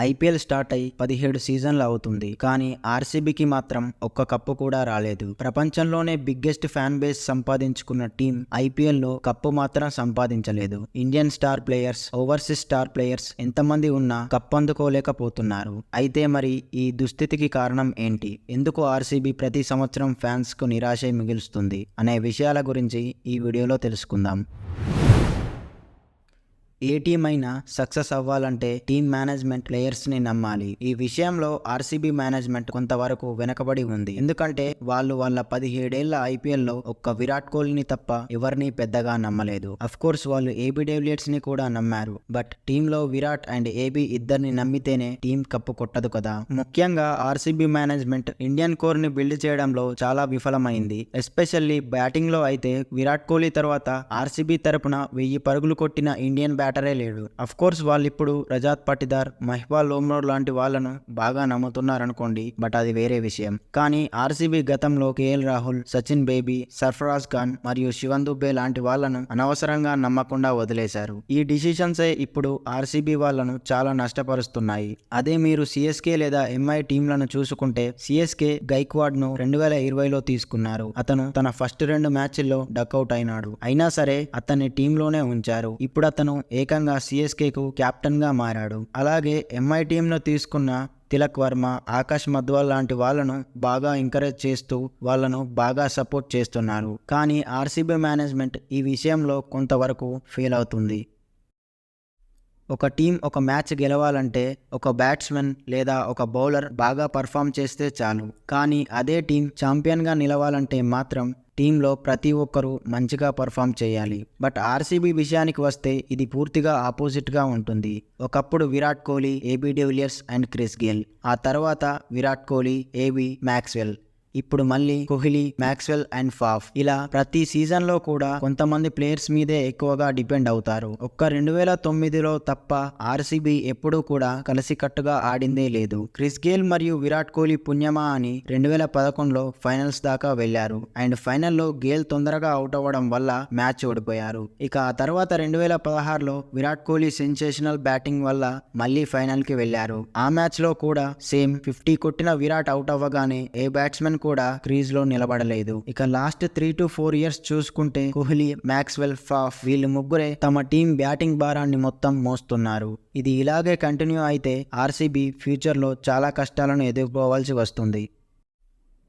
IPL start అయి 17 సీజన్లు అవుతుంది. కానీ ఆర్సీబీకి మాత్రం ఒక్క కప్పు కూడా రాలేదు. ప్రపంచంలోనే బిగ్గెస్ట్ ఫ్యాన్ బేస్ సంపాదించుకున్న టీం ఐపీఎల్లో కప్పు మాత్రం సంపాదించలేదు. Indian star players, overseas star players ఎంతమంది ఉన్నా కప్పు అందుకోలేకపోతున్నారు. అయితే మరి ఈ దుస్థితికి కారణం ఏంటి? ఎందుకు ఆర్సీబీ ప్రతి సంవత్సరం ఫ్యాన్స్ కు నిరాశ మిగులుస్తుంది అనే విషయాల గురించి ఈ వీడియోలో తెలుసుకుందాం. ఏ టీం అయినా సక్సెస్ అవ్వాలంటే టీం మేనేజ్మెంట్ ప్లేయర్స్ ని నమ్మాలి. ఈ విషయంలో ఆర్సీబీ మేనేజ్మెంట్ కొంతవరకు వెనకబడి ఉంది. ఎందుకంటే వాళ్ళ 17 ఏళ్ల ఐపీఎల్ లో ఒక్క విరాట్ కోహ్లీని తప్ప ఎవరిని పెద్దగా నమ్మలేదు. అఫ్ కోర్స్ వాళ్ళు ఏబీ డివిలియర్స్ ని కూడా నమ్మారు. బట్ టీంలో విరాట్ అండ్ ఏబీ ఇద్దరిని నమ్మితేనే టీం కప్పు కొట్టదు కదా. ముఖ్యంగా ఆర్సీబీ మేనేజ్మెంట్ ఇండియన్ కోర్ ని బిల్డ్ చేయడంలో చాలా విఫలమైంది. ఎస్పెషల్లీ బ్యాటింగ్ లో అయితే విరాట్ కోహ్లీ తర్వాత ఆర్సీబీ తరపున 1000 పరుగులు కొట్టిన ఇండియన్ బ్యాటరే లేడు. అఫ్ కోర్స్ వాళ్ళిప్పుడు రజాత్ పటిదార్, మహిపాల్ లోమ్రోడ్ లాంటి వాళ్ళను బాగా నమ్ముతున్నారనుకోండి, బట్ అది వేరే విషయం. కానీ ఆర్సీబీ గతంలో కేఎల్ రాహుల్, సచిన్ బేబీ, సర్ఫరాజ్ ఖాన్ మరియు శివన్ దుబే లాంటి వాళ్ళను అనవసరంగా నమ్మకుండా వదిలేశారు. ఈ డిసిషన్సే ఇప్పుడు ఆర్సీబీ వాళ్ళను చాలా నష్టపరుస్తున్నాయి. అదే మీరు సిఎస్కే లేదా ఎంఐ టీంలను చూసుకుంటే సిఎస్కే గైక్వాడ్ ను 2020లో తీసుకున్నారు. అతను తన ఫస్ట్ 2 మ్యాచ్ల్లో డకౌట్ అయినాడు. అయినా సరే అతన్ని టీంలోనే ఉంచారు. ఇప్పుడు అతను ఏకంగా సిఎస్కేకు కెప్టెన్ గా మారాడు. అలాగే ఎంఐ టీంను తీసుకున్న తిలక్ వర్మ, ఆకాష్ మధ్వాల్ లాంటి వాళ్ళను బాగా ఎంకరేజ్ చేస్తూ వాళ్ళను బాగా సపోర్ట్ చేస్తున్నారు. కానీ ఆర్సీబీ మేనేజ్మెంట్ ఈ విషయంలో కొంతవరకు ఫెయిల్ అవుతుంది. ఒక టీం ఒక మ్యాచ్ గెలవాలంటే ఒక బ్యాట్స్మెన్ లేదా ఒక బౌలర్ బాగా పర్ఫామ్ చేస్తే చాలు. కానీ అదే టీం ఛాంపియన్గా నిలవాలంటే మాత్రం టీంలో ప్రతి ఒక్కరూ మంచిగా పర్ఫామ్ చేయాలి. బట్ ఆర్సీబీ విషయానికి వస్తే ఇది పూర్తిగా ఆపోజిట్గా ఉంటుంది. ఒకప్పుడు Virat Kohli, AB de Villiers and Chris Gayle, ఆ తర్వాత విరాట్ కోహ్లీ, ఏబీ, మ్యాక్స్వెల్, ఇప్పుడు మళ్ళీ కోహ్లీ, మ్యాక్స్వెల్ అండ్ ఫాఫ్. ఇలా ప్రతి సీజన్లో కూడా కొంతమంది ప్లేయర్స్ మీదే ఎక్కువగా డిపెండ్ అవుతారు. ఒక్క 2009లో తప్ప ఆర్సీబీ ఎప్పుడూ కూడా కలిసికట్టుగా ఆడిందే లేదు. క్రిస్ గేల్ మరియు విరాట్ కోహ్లీ పుణ్యమా అని 2011లో ఫైనల్స్ దాకా వెళ్లారు. అండ్ ఫైనల్లో గేల్ తొందరగా అవుట్ అవ్వడం వల్ల మ్యాచ్ ఓడిపోయారు. ఇక ఆ తర్వాత 2016లో విరాట్ కోహ్లీ సెన్సేషనల్ బ్యాటింగ్ వల్ల మళ్ళీ ఫైనల్ కి వెళ్లారు. ఆ మ్యాచ్ లో కూడా సేమ్ 50 కొట్టిన విరాట్ అవుట్ అవ్వగానే ఏ బ్యాట్స్మెన్ కూడా క్రీజ్ లో నిలబడలేదు. ఇక లాస్ట్ 3 to 4 ఇయర్స్ చూసుకుంటే కోహ్లీ, మ్యాక్స్వెల్, ఫాఫ్ వీళ్ళు ముగ్గురే తమ టీం బ్యాటింగ్ భారాన్ని మొత్తం మోస్తున్నారు. ఇది ఇలాగే కంటిన్యూ అయితే ఆర్సీబీ ఫ్యూచర్ లో చాలా కష్టాలను ఎదుర్కోవాల్సి వస్తుంది.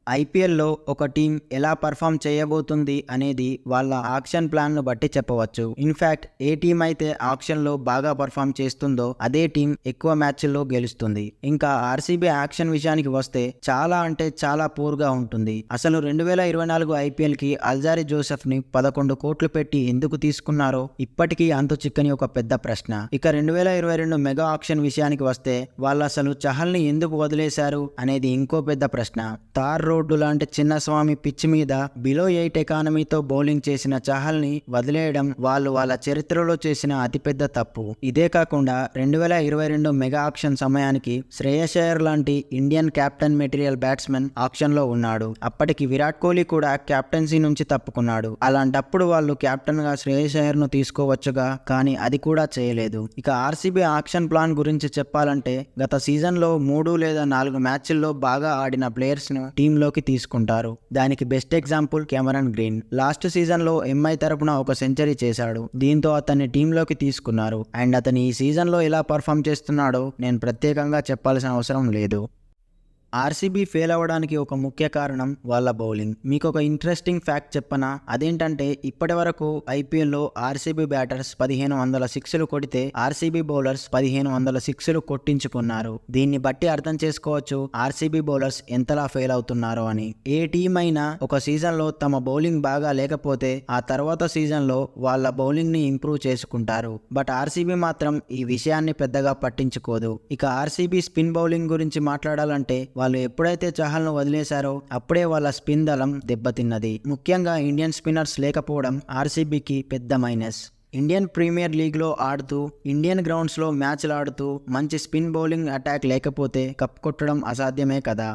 ఐపీఎల్లో ఒక టీం ఎలా పర్ఫామ్ చేయబోతుంది అనేది వాళ్ళ ఆక్షన్ ప్లాన్ను బట్టి చెప్పవచ్చు. ఇన్ఫ్యాక్ట్ ఏ టీం అయితే ఆక్షన్లో బాగా పర్ఫామ్ చేస్తుందో అదే టీం ఎక్కువ మ్యాచ్ల్లో గెలుస్తుంది. ఇంకా ఆర్సీబీ యాక్షన్ విషయానికి వస్తే చాలా అంటే చాలా పూర్గా ఉంటుంది. అసలు 2024 ఐపీఎల్కి అల్జారీ జోసెఫ్ని 11 కోట్లు పెట్టి ఎందుకు తీసుకున్నారో ఇప్పటికీ అంతు చిక్కని ఒక పెద్ద ప్రశ్న. ఇక 2022 మెగా ఆక్షన్ విషయానికి వస్తే వాళ్ళు అసలు చహల్ని ఎందుకు వదిలేశారు అనేది ఇంకో పెద్ద ప్రశ్న. తార్ రోడ్డు లాంటి చిన్నస్వామి పిచ్ మీద బిలో 8 ఎకానమీతో బౌలింగ్ చేసిన చహల్ని వదిలేయడం వాళ్ళ చరిత్రలో చేసిన అతిపెద్ద తప్పు. ఇదే కాకుండా 2022 మెగా ఆక్షన్ సమయానికి శ్రేయస్ అయ్యర్ లాంటి Indian captain material batsmen auction లో ఉన్నాడు. అప్పటికి విరాట్ కోహ్లీ కూడా కెప్టెన్సీ నుంచి తప్పుకున్నాడు. అలాంటప్పుడు వాళ్ళు కెప్టెన్ గా శ్రేయస్ అయ్యర్ ను తీసుకోవచ్చుగా, కానీ అది కూడా చేయలేదు. ఇక ఆర్సీబీ ఆక్షన్ ప్లాన్ గురించి చెప్పాలంటే గత సీజన్ లో 3 లేదా 4 మ్యాచ్ల్లో బాగా ఆడిన ప్లేయర్స్ ను టీంలోకి తీసుకుంటారు. దానికి best example Cameron green. Last season లో ఎంఐ తరపున ఒక సెంచరీ చేశాడు. దీంతో అతన్ని టీంలోకి తీసుకున్నారు. అండ్ అతను ఈ సీజన్ లో ఎలా పర్ఫామ్ చేస్తున్నాడో నేను ప్రత్యేకంగా చెప్పాల్సిన అవసరం లేదు. ఆర్సీబీ ఫెయిల్ అవ్వడానికి ఒక ముఖ్య కారణం వాళ్ళ బౌలింగ్. మీకు ఒక ఇంట్రెస్టింగ్ ఫ్యాక్ట్ చెప్పనా? అదేంటంటే ఇప్పటి వరకు ఐపీఎల్లో ఆర్సీబీ బ్యాటర్స్ 1500 సిక్స్లు కొడితే ఆర్సీబీ బౌలర్స్ 1500 సిక్స్లు కొట్టించుకున్నారు. దీన్ని బట్టి అర్థం చేసుకోవచ్చు ఆర్సీబీ బౌలర్స్ ఎంతలా ఫెయిల్ అవుతున్నారో అని. ఏ టీం అయినా ఒక సీజన్లో తమ బౌలింగ్ బాగా లేకపోతే ఆ తర్వాత సీజన్లో వాళ్ళ బౌలింగ్ ని ఇంప్రూవ్ చేసుకుంటారు. బట్ ఆర్సీబీ మాత్రం ఈ విషయాన్ని పెద్దగా పట్టించుకోదు. ఇక ఆర్సీబీ స్పిన్ బౌలింగ్ గురించి మాట్లాడాలంటే వాళ్ళు ఎప్పుడైతే చహల్ను వదిలేశారో అప్పుడే వాళ్ళ స్పిన్ దళం దెబ్బతిన్నది. ముఖ్యంగా ఇండియన్ స్పిన్నర్స్ లేకపోవడం ఆర్సీబీకి పెద్ద మైనస్. ఇండియన్ ప్రీమియర్ లీగ్లో ఆడుతూ ఇండియన్ గ్రౌండ్స్లో మ్యాచ్లు ఆడుతూ మంచి స్పిన్ బౌలింగ్ అటాక్ లేకపోతే కప్ కొట్టడం అసాధ్యమే కదా.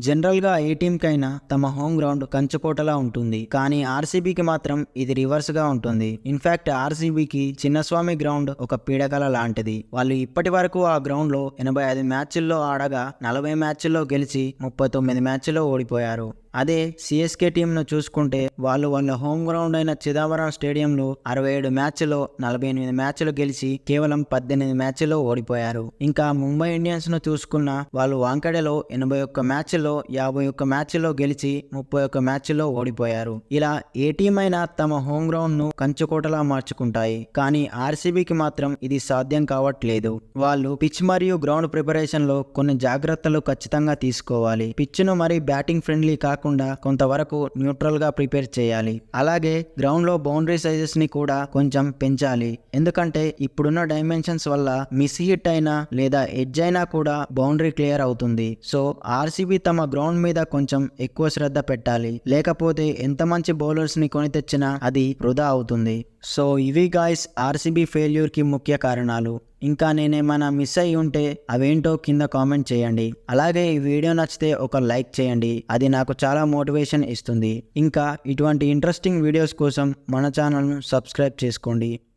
జనరల్ గా ఏ టీం కైనా తమ హోమ్ గ్రౌండ్ కంచుకోటలా ఉంటుంది, కానీ ఆర్సీబీకి మాత్రం ఇది రివర్స్ గా ఉంటుంది. ఇన్ఫాక్ట్ ఆర్సీబీకి చిన్నస్వామి గ్రౌండ్ ఒక పీడకల లాంటిది. వాళ్ళు ఇప్పటి వరకు ఆ గ్రౌండ్ లో 85 మ్యాచ్ల్లో ఆడగా 40 మ్యాచ్ల్లో గెలిచి 39 మ్యాచ్ల్లో ఓడిపోయారు. అదే సిఎస్కే టీంను చూసుకుంటే వాళ్ళు వాళ్ళ హోమ్ గ్రౌండ్ అయిన చిదంబరం స్టేడియంలో 67 మ్యాచ్ల్లో 48 మ్యాచ్లు గెలిచి కేవలం 18 మ్యాచ్ల్లో ఓడిపోయారు. ఇంకా ముంబై ఇండియన్స్ ను చూసుకున్న వాళ్ళు వాంకడేలో 81 మ్యాచ్ల్లో 51 మ్యాచ్ల్లో గెలిచి 31 మ్యాచ్ల్లో ఓడిపోయారు. ఇలా ఏ టీం అయినా తమ హోమ్ గ్రౌండ్ ను కంచుకోటలా మార్చుకుంటాయి, కానీ ఆర్సీబీకి మాత్రం ఇది సాధ్యం కావట్లేదు. వాళ్ళు పిచ్ మరియు గ్రౌండ్ ప్రిపరేషన్ లో కొన్ని జాగ్రత్తలు ఖచ్చితంగా తీసుకోవాలి. పిచ్ను మరి బ్యాటింగ్ ఫ్రెండ్లీ కాకుండా కొంతవరకు న్యూట్రల్ గా ప్రిపేర్ చేయాలి. అలాగే గ్రౌండ్ లో బౌండరీ సైజెస్ ని కూడా కొంచెం పెంచాలి. ఎందుకంటే ఇప్పుడున్న డైమెన్షన్స్ వల్ల మిస్ హిట్ అయినా లేదా ఎడ్జ్ అయినా కూడా బౌండరీ క్లియర్ అవుతుంది. సో ఆర్సీబీ తమ గ్రౌండ్ మీద కొంచెం ఎక్కువ శ్రద్ధ పెట్టాలి, లేకపోతే ఎంత మంచి బౌలర్స్ ని కొని తెచ్చినా అది వృధా అవుతుంది. సో ఇవి గాయ్స్ ఆర్సీబీ ఫెయిల్యూర్ కి ముఖ్య కారణాలు. ఇంకా నేనేమైనా మిస్ అయి ఉంటే అవేంటో కింద కామెంట్ చేయండి. అలాగే ఈ వీడియో నచ్చితే ఒక లైక్ చేయండి, అది నాకు చాలా మోటివేషన్ ఇస్తుంది. ఇంకా ఇటువంటి ఇంట్రెస్టింగ్ వీడియోస్ కోసం మన ఛానల్ను సబ్స్క్రైబ్ చేసుకోండి.